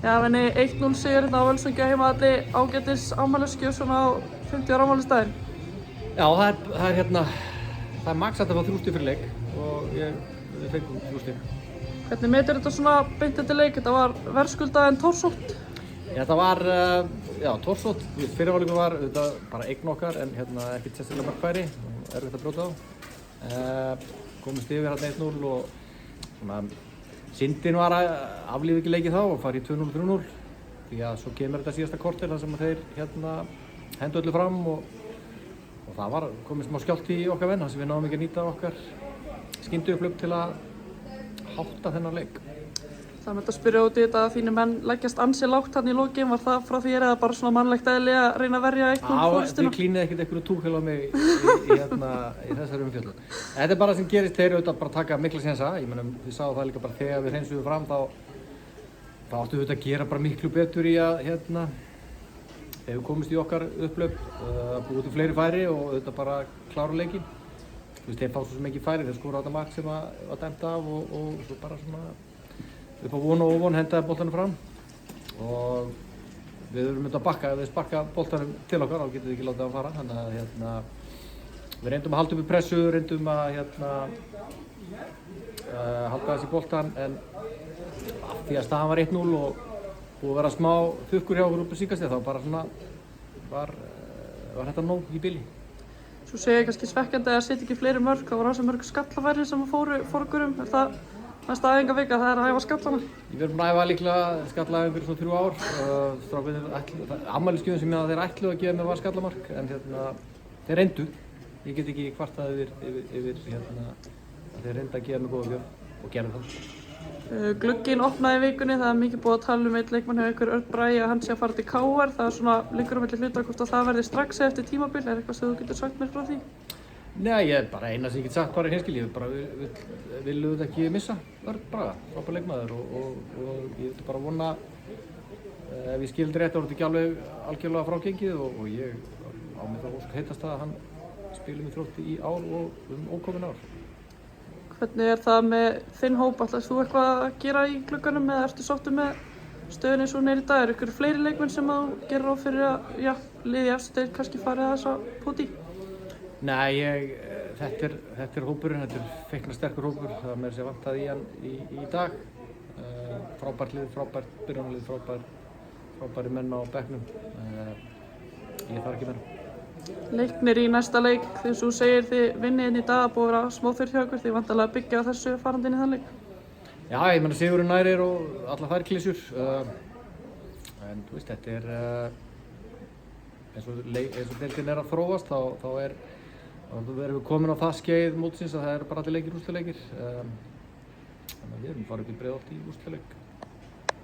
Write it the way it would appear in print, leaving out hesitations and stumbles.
Já, venni 1-0 sigur hérna á Völsungi á heimavelli, ágætis afmælisgjöf svona á 50 ára afmælisdaginn. Já, það er max hægt að fá 3 stig fyrir leik og við fengum 3 stig. Hvernig metur þetta svona beint eftir leik? Þetta var verðskuldað en tórsótt? Þetta var, tórsótt. Fyrirháleikur var auðvitað bara eign okkar en ekkert sérstaklega mörg færi, erfitt að brjóta á. Komist yfir hérna 1-0 og svona syndin var að aflífa ekki leikið þá og fara í 2-0 og 3-0 því að svo kemur þetta síðasta korter þar sem þeir hendu öllu fram og það var komið smá skjálfti í okkar venn þar sem við náðum ekki að nýta okkar skyndiupphlaup til að hátta þennan leik. Það með að spyrja út í þetta að þínir menn leggjast ansi lágt hann í lokin, var það frá þér eða bara svona mannlegt eðli að reyna að verja 1-0 fórstuna? Þið klínið ekkert einhverju túkil á mig í þessari umfjöllun. Þetta er bara sem gerist, þeir auðvitað bara taka mikla sénsa. Ég meina, þið sáðu það líka bara þegar við hreinsuðum fram þá áttu við auðvitað að gera bara miklu betur í að þegar við komist í okkar upplöp, búið til fleiri færi og auðvitað bara klára leikinn. Þeir fá svo sem ekki færi, þeir skora á þetta mark sem var dæmt af og svo bara svona upp á von og óvon hendaði boltanum fram og við erum myndið að bakka, ef þeir sparka boltanum til okkar þá getum við ekki látið hann fara. Þannig að við reyndum að halda upp í pressu, reyndum að halda þessi boltan en af því að staðan var 1-0 og búið að vera smá þukkur hjá okkur upp á síðkastið þá bara svona var þetta nóg í bili. Svo segir ég kannski svekkjandi að setja ekki fleiri mörk, það voru mörg skallafæri sem fóru forgurum. Er það næsta æfingavika, það er að æfa skallana? Við erum búin að æfa líklega skallaæfingur svona 3 ár. Strákarnir, afmælisgjöfin sem þeir ætluðu að gefa mér var skallamark en þeir reyndu. Ég get ekki kvartað yfir að þeir reyndu að gefa mér góða gjöf og gerðu það. Glugginn opnaði í vikunni, það er mikið búið að tala um einn leikmann hjá ykkur Örn Bragi að hann sé að fara til KR. Það er svona liggur á milli hluta hvort að það verði strax eftir tímabil. Er eitthvað sem þú getur sagt mér frá því? Nei, ég er bara eina sem ég get sagt bara í hreinskilni. Við viljum þetta ekki missa Örn Braga, frábær leikmaður og ég vil bara vona ef ég skildi rétt að þetta ekki algjörlega frágengið og ég á mig það ósk heitast að hann spili með Þrótti í ár og ókomin ár. Hvernig er það með þinn hóp? Ætlar þú eitthvað að gera í glugganum eða ertu sáttur með stöðunni eins og hún er í dag? Er ykkur fleiri leikmenn sem þú gerir ráð fyrir að liðið í efstu deild kannski farið að þessa púti? Nei, þetta er hópurinn, þetta er feikna sterkur hópur, það er meira sem vantaði í hann í dag. Frábært lið, frábært byrjunarlið, frábæri menn á bekknum. Ég þarf ekki meira. Leiknir í næsta leik, þegar þú segir þið vinnið inn í dag að búið að vera smá þurr hjá ykkur, þið vantarlega að byggja þessu farandi inn í þann leik? Já, ég meina sigurinn nærir og alla þær klísjur. En þú veist, þetta er eins og deildin er að þróast, þá erum við komin á það skeið mótsins að það eru bara allir leikir úrslitaleikir. Þannig að við erum farið upp í Breiðholt í úrslitaleik.